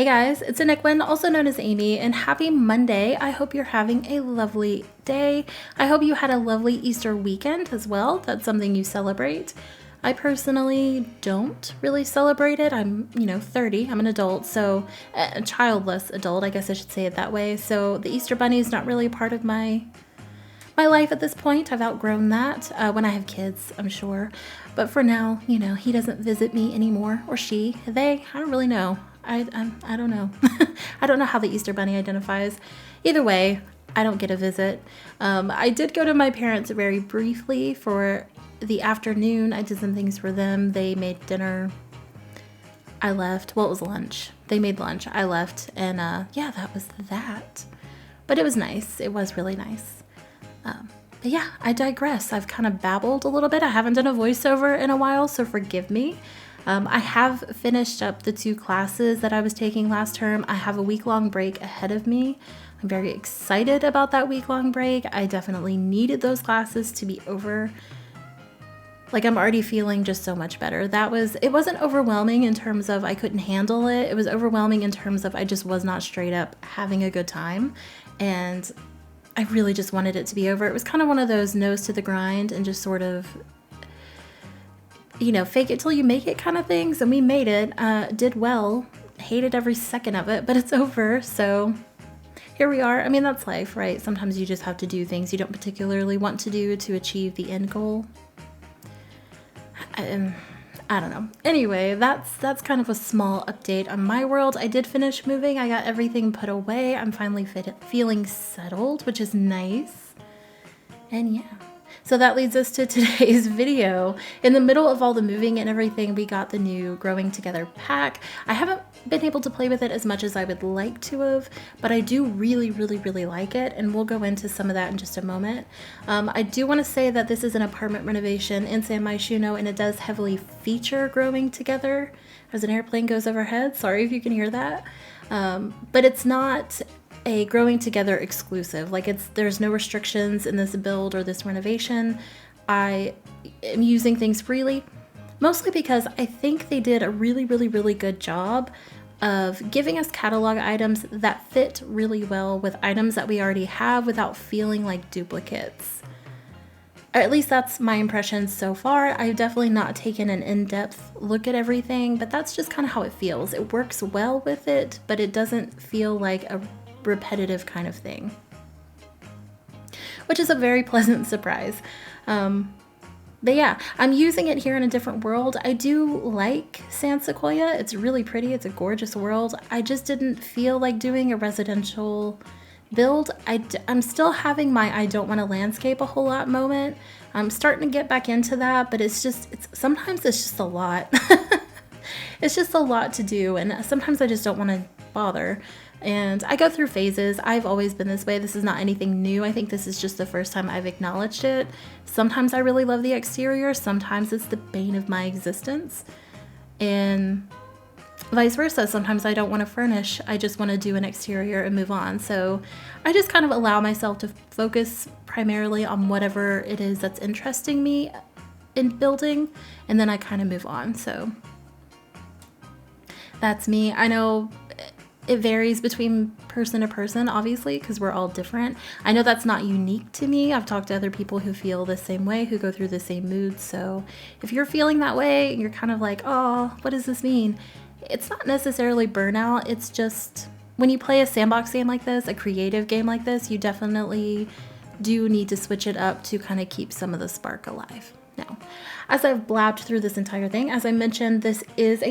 Hey guys, it's ANicWin, also known as Amy, and happy Monday. I hope you're having a lovely day. I hope you had a lovely Easter weekend as well. That's something you celebrate. I personally don't really celebrate it. I'm, 30. I'm an adult, so a childless adult, I guess I should say it that way. So the Easter Bunny is not really a part of my life at this point. I've outgrown that when I have kids, I'm sure. But for now, he doesn't visit me anymore, or she, they, I don't really know. I don't know. I don't know how the Easter Bunny identifies. Either way, I don't get a visit. I did go to my parents very briefly for the afternoon. I did some things for them. They made dinner. I left. Well, it was lunch. They made lunch. I left. And yeah, that was that. But it was nice. It was really nice. But yeah, I digress. I've kind of babbled a little bit. I haven't done a voiceover in a while, so forgive me. I have finished up the 2 classes that I was taking last term. I have a week-long break ahead of me. I'm very excited about that week-long break. I definitely needed those classes to be over. Like, I'm already feeling just so much better. It wasn't overwhelming in terms of I couldn't handle it. It was overwhelming in terms of I just was not straight up having a good time. And I really just wanted it to be over. It was kind of one of those nose to the grind and just sort of, fake it till you make it kind of things. And we made it, did well, hated every second of it, but it's over. So here we are. I mean, that's life, right? Sometimes you just have to do things you don't particularly want to do to achieve the end goal. I don't know. Anyway, that's kind of a small update on my world. I did finish moving. I got everything put away. I'm finally feeling settled, which is nice. And yeah. So that leads us to today's video. In the middle of all the moving and everything, we got the new Growing Together pack. I haven't been able to play with it as much as I would like to have, but I do really, really, really like it, and we'll go into some of that in just a moment. I do want to say that this is an apartment renovation in Myshuno, and it does heavily feature Growing Together as an airplane goes overhead. Sorry if you can hear that. But it's not a Growing Together exclusive. There's no restrictions in this build or this renovation. I am using things freely, mostly because I think they did a really, really, really good job of giving us catalog items that fit really well with items that we already have without feeling like duplicates. Or at least that's my impression so far. I've definitely not taken an in-depth look at everything, but that's just kind of how it feels. It works well with it, but it doesn't feel like a repetitive kind of thing, which is a very pleasant surprise. But yeah, I'm using it here in a different world. I do like San Sequoia. It's really pretty. It's a gorgeous world. I just didn't feel like doing a residential build. I'm still having my I don't want to landscape a whole lot moment. I'm starting to get back into that, but sometimes it's just a lot. It's just a lot to do, and sometimes I just don't want to bother. And I go through phases. I've always been this way. This is not anything new. I think this is just the first time I've acknowledged it. Sometimes I really love the exterior. Sometimes it's the bane of my existence. And vice versa. Sometimes I don't want to furnish. I just want to do an exterior and move on. So I just kind of allow myself to focus primarily on whatever it is that's interesting me in building. And then I kind of move on. So that's me. I know it varies between person to person, obviously, because we're all different. I know that's not unique to me. I've talked to other people who feel the same way, who go through the same moods. So if you're feeling that way and you're kind of like, oh, what does this mean? It's not necessarily burnout. It's just when you play a sandbox game like this, a creative game like this, you definitely do need to switch it up to kind of keep some of the spark alive. Now, as I've blabbed through this entire thing, as I mentioned, this is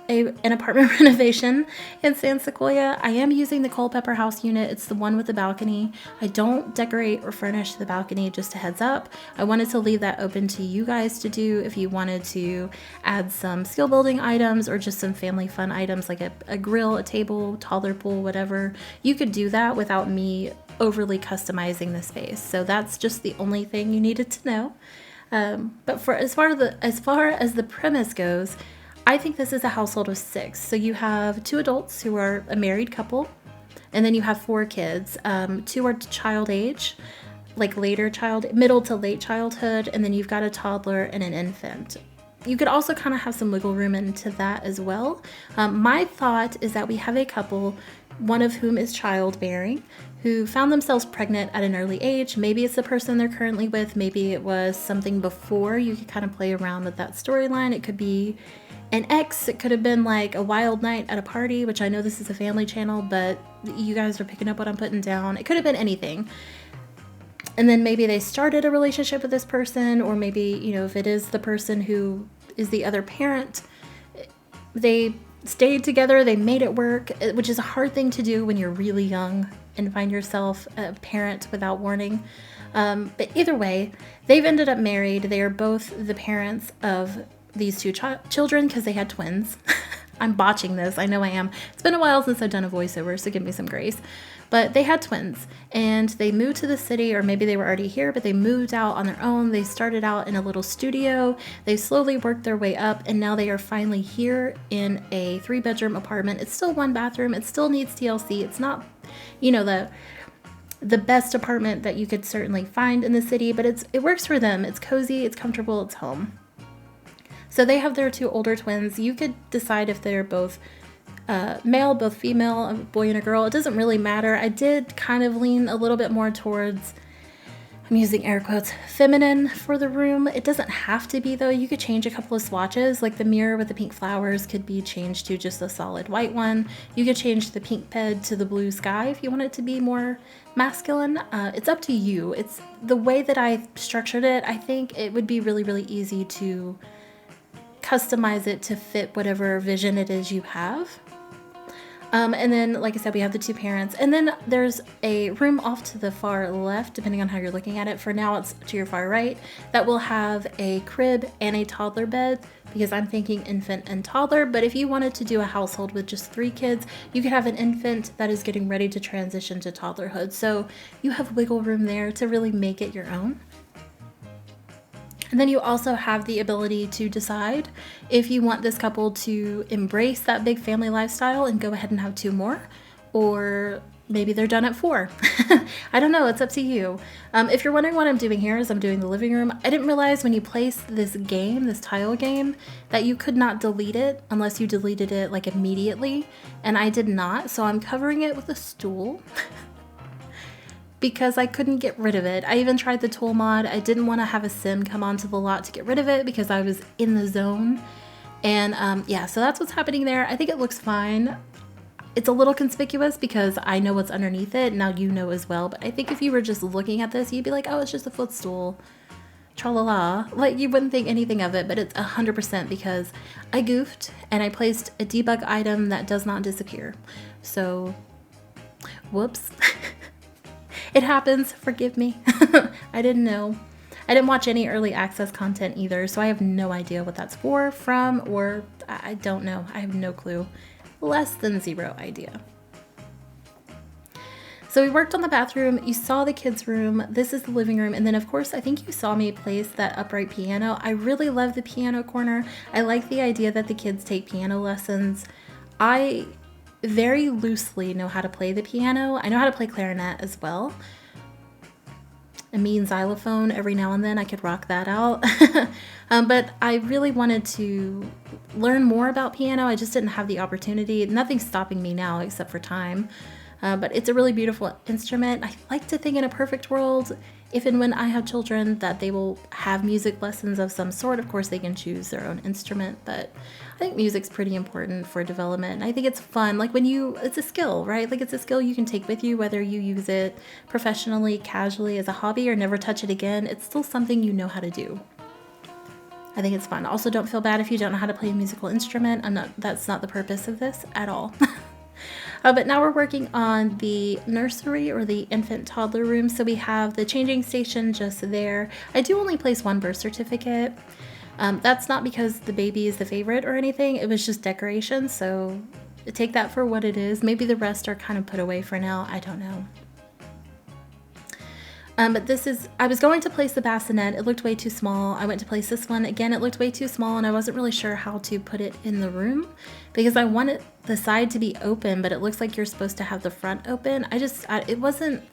an apartment renovation in San Sequoia. I am using the Culpepper house unit. It's the one with the balcony. I don't decorate or furnish the balcony, just a heads up. I wanted to leave that open to you guys to do if you wanted to add some skill building items or just some family fun items like a grill, a table, toddler pool, whatever. You could do that without me overly customizing the space. So that's just the only thing you needed to know. But as far as the premise goes, I think this is a household of 6. So you have 2 adults who are a married couple, and then you have 4 kids. 2 are child age, like middle to late childhood, and then you've got a toddler and an infant. you could also kind of have some wiggle room into that as well. My thought is that we have a couple, one of whom is childbearing, who found themselves pregnant at an early age. Maybe it's the person they're currently with. Maybe it was something before. You could kind of play around with that storyline. It could be an ex. It could have been like a wild night at a party, which I know this is a family channel, but you guys are picking up what I'm putting down. It could have been anything. And then maybe they started a relationship with this person, or maybe, you know, if it is the person who is the other parent, they stayed together, they made it work, which is a hard thing to do when you're really young and find yourself a parent without warning. But either way, they've ended up married. They are both the parents of these two children because they had twins. I'm botching this. I know I am. It's been a while since I've done a voiceover, so give me some grace. But they had twins, and they moved to the city, or maybe they were already here, but they moved out on their own. They started out in a little studio. They slowly worked their way up, and now they are finally here in a 3-bedroom apartment. It's still 1 bathroom. It still needs TLC. It's not, you know, the best apartment that you could certainly find in the city, but it works for them. It's cozy, it's comfortable, it's home. So they have their 2 older twins. You could decide if they're both male, both female, a boy and a girl. It doesn't really matter. I did kind of lean a little bit more towards, I'm using air quotes, feminine for the room. It doesn't have to be though. You could change a couple of swatches, like the mirror with the pink flowers could be changed to just a solid white one. You could change the pink bed to the blue sky if you want it to be more masculine. It's up to you. It's the way that I structured it. I think it would be really, really easy to customize it to fit whatever vision it is you have. And then, like I said, we have the 2 parents. And then there's a room off to the far left, depending on how you're looking at it. For now, it's to your far right. That will have a crib and a toddler bed, because I'm thinking infant and toddler. But if you wanted to do a household with just 3 kids, you could have an infant that is getting ready to transition to toddlerhood. So you have wiggle room there to really make it your own. And then you also have the ability to decide if you want this couple to embrace that big family lifestyle and go ahead and have 2 more, or maybe they're done at 4. I don't know, it's up to you. If you're wondering what I'm doing here is I'm doing the living room. I didn't realize when you place this game, this tile game, that you could not delete it unless you deleted it like immediately, and I did not, so I'm covering it with a stool. Because I couldn't get rid of it. I even tried the tool mod. I didn't want to have a sim come onto the lot to get rid of it because I was in the zone. And yeah, so that's what's happening there. I think it looks fine. It's a little conspicuous because I know what's underneath it. Now you know as well. But I think if you were just looking at this, you'd be like, oh, it's just a footstool. Tra-la-la. Like, you wouldn't think anything of it, but it's 100% because I goofed and I placed a debug item that does not disappear. So, whoops. It happens, forgive me. I didn't know. I didn't watch any early access content either, so I have no idea what that's from, or I don't know. I have no clue. Less than 0 idea. So we worked on the bathroom. You saw the kids' room. This is the living room. And then of course, I think you saw me place that upright piano. I really love the piano corner. I like the idea that the kids take piano lessons. I very loosely know how to play the piano. I know how to play clarinet as well. A mean xylophone every now and then, I could rock that out. But I really wanted to learn more about piano. I just didn't have the opportunity. Nothing's stopping me now except for time. But it's a really beautiful instrument. I like to think in a perfect world, if and when I have children, that they will have music lessons of some sort. Of course, they can choose their own instrument, but I think music's pretty important for development. And I think it's fun. Like it's a skill, right? Like it's a skill you can take with you, whether you use it professionally, casually, as a hobby, or never touch it again. It's still something you know how to do. I think it's fun. Also, don't feel bad if you don't know how to play a musical instrument. That's not the purpose of this at all. But now we're working on the nursery or the infant toddler room. So we have the changing station just there. I do only place 1 birth certificate. That's not because the baby is the favorite or anything. It was just decoration. So take that for what it is. Maybe the rest are kind of put away for now. I don't know. But this is, I was going to place the bassinet. It looked way too small. I went to place this one. Again, it looked way too small, and I wasn't really sure how to put it in the room because I wanted the side to be open, but it looks like you're supposed to have the front open. It wasn't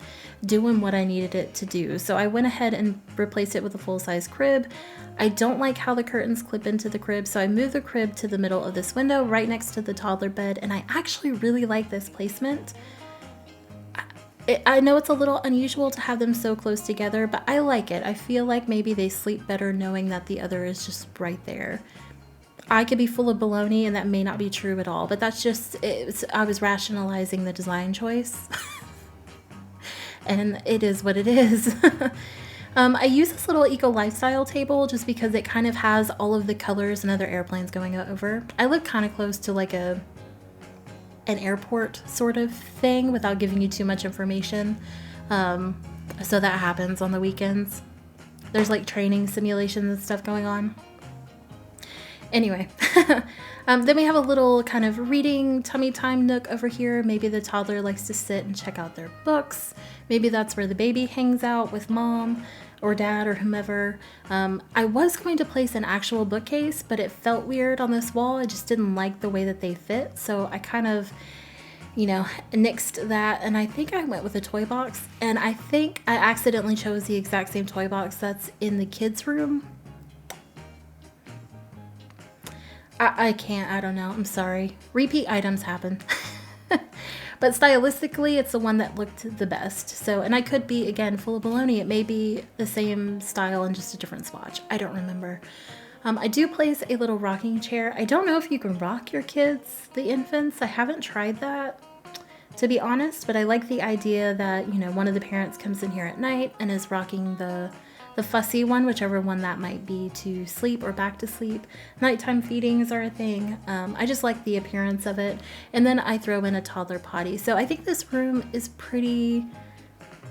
doing what I needed it to do. So I went ahead and replaced it with a full-size crib. I don't like how the curtains clip into the crib, so I moved the crib to the middle of this window right next to the toddler bed, and I actually really like this placement. I know it's a little unusual to have them so close together, but I like it. I feel like maybe they sleep better knowing that the other is just right there. I could be full of baloney and that may not be true at all, but that's just, I was rationalizing the design choice. And it is what it is. I use this little eco lifestyle table just because it kind of has all of the colors and other airplanes going over. I live kind of close to like an airport sort of thing without giving you too much information. So that happens on the weekends. There's like training simulations and stuff going on. Anyway, then we have a little kind of reading tummy time nook over here. Maybe the toddler likes to sit and check out their books. Maybe that's where the baby hangs out with mom or dad or whomever. I was going to place an actual bookcase, but it felt weird on this wall. I just didn't like the way that they fit. So I kind of, nixed that. And I think I went with a toy box. And I think I accidentally chose the exact same toy box that's in the kids' room. I can't, I don't know. I'm sorry. Repeat items happen. But stylistically, it's the one that looked the best. So, and I could be, again, full of baloney. It may be the same style and just a different swatch. I don't remember. I do place a little rocking chair. I don't know if you can rock your kids, the infants. I haven't tried that, to be honest. But I like the idea that, one of the parents comes in here at night and is rocking the fussy one, whichever one that might be, to sleep or back to sleep. Nighttime feedings are a thing. I just like the appearance of it. And then I throw in a toddler potty. So I think this room is pretty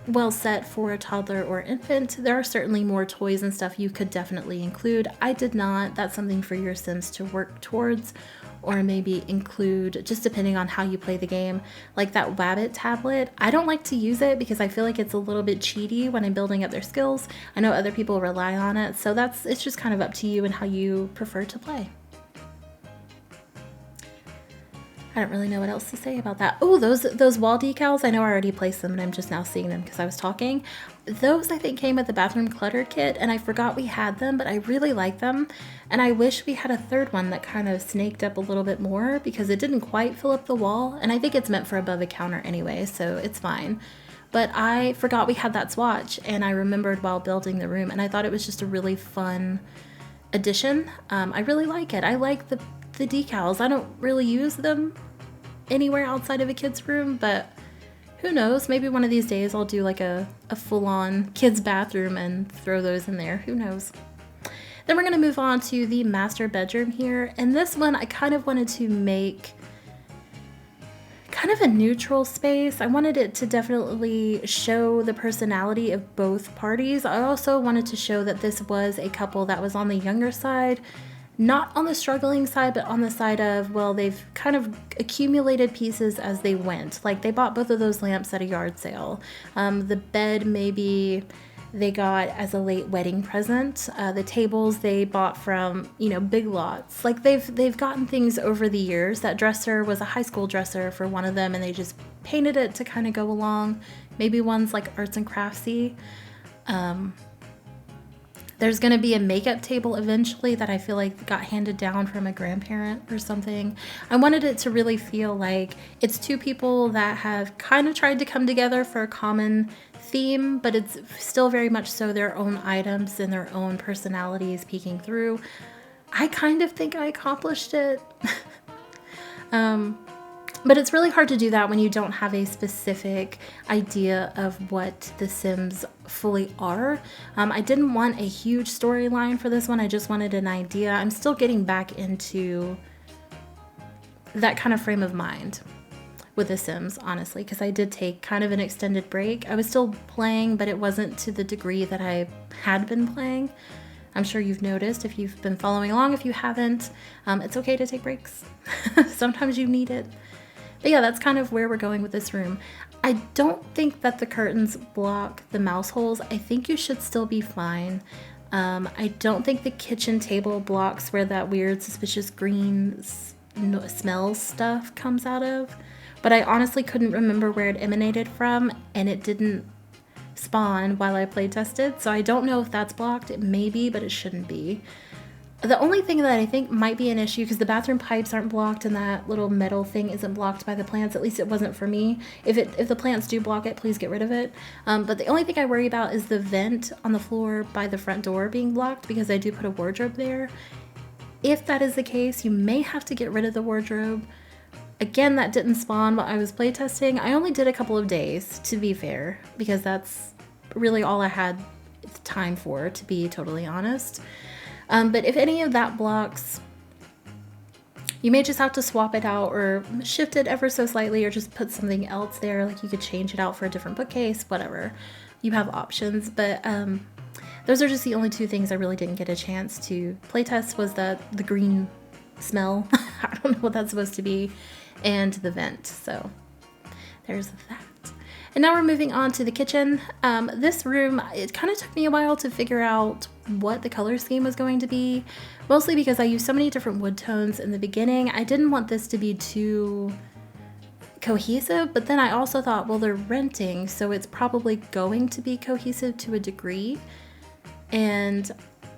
well set for a toddler or infant. There are certainly more toys and stuff you could definitely include. I did not. That's something for your Sims to work towards, or maybe include, just depending on how you play the game. Like that Wabbit tablet, I don't like to use it because I feel like it's a little bit cheaty when I'm building up their skills. I know other people rely on it, so it's just kind of up to you and how you prefer to play. I don't really know what else to say about that. Oh, those wall decals, I know I already placed them and I'm just now seeing them because I was talking. Those I think came with the bathroom clutter kit, and I forgot we had them, but I really like them. And I wish we had a third one that kind of snaked up a little bit more because it didn't quite fill up the wall. And I think it's meant for above the counter anyway, so it's fine. But I forgot we had that swatch, and I remembered while building the room, and I thought it was just a really fun addition. I really like it. I like the decals. I don't really use them anywhere outside of a kid's room, but who knows, maybe one of these days I'll do like a full-on kids bathroom and throw those in there. Who knows. Then we're going to move on to the master bedroom here, and this one I kind of wanted to make kind of a neutral space. I wanted it to definitely show the personality of both parties. I also wanted to show that this was a couple that was on the younger side, not on the struggling side, but on the side of, well, they've kind of accumulated pieces as they went. Like they bought both of those lamps at a yard sale. The bed maybe they got as a late wedding present. The tables they bought from, Big Lots. Like they've gotten things over the years. That dresser was a high school dresser for one of them, and they just painted it to kind of go along. Maybe one's like arts and craftsy. There's going to be a makeup table eventually that I feel like got handed down from a grandparent or something. I wanted it to really feel like it's two people that have kind of tried to come together for a common theme, but it's still very much so their own items and their own personalities peeking through. I kind of think I accomplished it. But it's really hard to do that when you don't have a specific idea of what the Sims fully are. I didn't want a huge storyline for this one. I just wanted an idea. I'm still getting back into that kind of frame of mind with the Sims, honestly, because I did take kind of an extended break. I was still playing, but it wasn't to the degree that I had been playing. I'm sure you've noticed if you've been following along. If you haven't, it's okay to take breaks. Sometimes you need it. But yeah, that's kind of where we're going with this room. I don't think that the curtains block the mouse holes. I think you should still be fine. I don't think the kitchen table blocks where that weird suspicious green smell stuff comes out of. But I honestly couldn't remember where it emanated from, and it didn't spawn while I play tested. So I don't know if that's blocked. It may be, but it shouldn't be. The only thing that I think might be an issue, because the bathroom pipes aren't blocked and that little metal thing isn't blocked by the plants, at least it wasn't for me. If the plants do block it, please get rid of it. But the only thing I worry about is the vent on the floor by the front door being blocked, because I do put a wardrobe there. If that is the case, you may have to get rid of the wardrobe. Again, that didn't spawn while I was playtesting. I only did a couple of days, to be fair, because that's really all I had time for, to be totally honest. But if any of that blocks, you may just have to swap it out or shift it ever so slightly, or just put something else there. Like you could change it out for a different bookcase, whatever. You have options, but those are just the only two things I really didn't get a chance to playtest, was the green smell. I don't know what that's supposed to be, and the vent. So there's that. And now we're moving on to the kitchen. This room, it kind of took me a while to figure out what the color scheme was going to be, mostly because I used so many different wood tones in the beginning. I didn't want this to be too cohesive, but then I also thought, well, they're renting, so it's probably going to be cohesive to a degree. And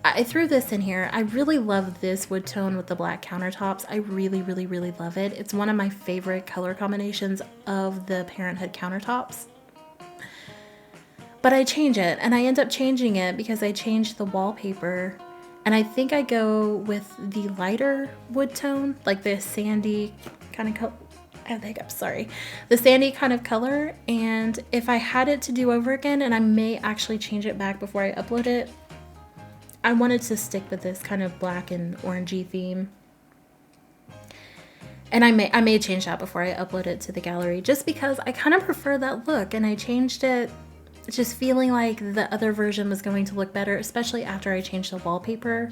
I threw this in here. I really love this wood tone with the black countertops. I really, really, really love it. It's one of my favorite color combinations of the Parenthood countertops. But I change it, and I end up changing it because I changed the wallpaper, and I think I go with the lighter wood tone, like the sandy kind of color. The sandy kind of color. And if I had it to do over again, and I may actually change it back before I upload it, I wanted to stick with this kind of black and orangey theme. And I may change that before I upload it to the gallery, just because I kind of prefer that look, and I changed it just feeling like the other version was going to look better, especially after I changed the wallpaper.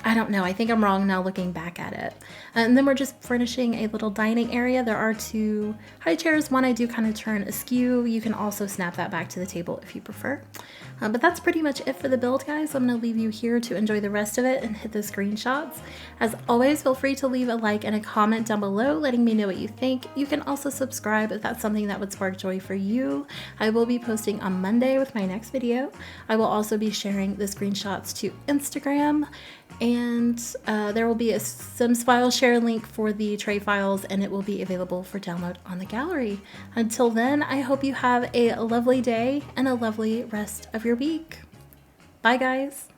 I don't know, I think I'm wrong now looking back at it. And then we're just furnishing a little dining area. There are two high chairs. One I do kind of turn askew. You can also snap that back to the table if you prefer. But that's pretty much it for the build, guys. I'm going to leave you here to enjoy the rest of it and hit the screenshots. As always, feel free to leave a like and a comment down below letting me know what you think. You can also subscribe if that's something that would spark joy for you. I will be posting on Monday with my next video. I will also be sharing the screenshots to Instagram, and there will be a Sims file share link for the tray files, and it will be available for download on the gallery. Until then, I hope you have a lovely day and a lovely rest of your week. Bye, guys.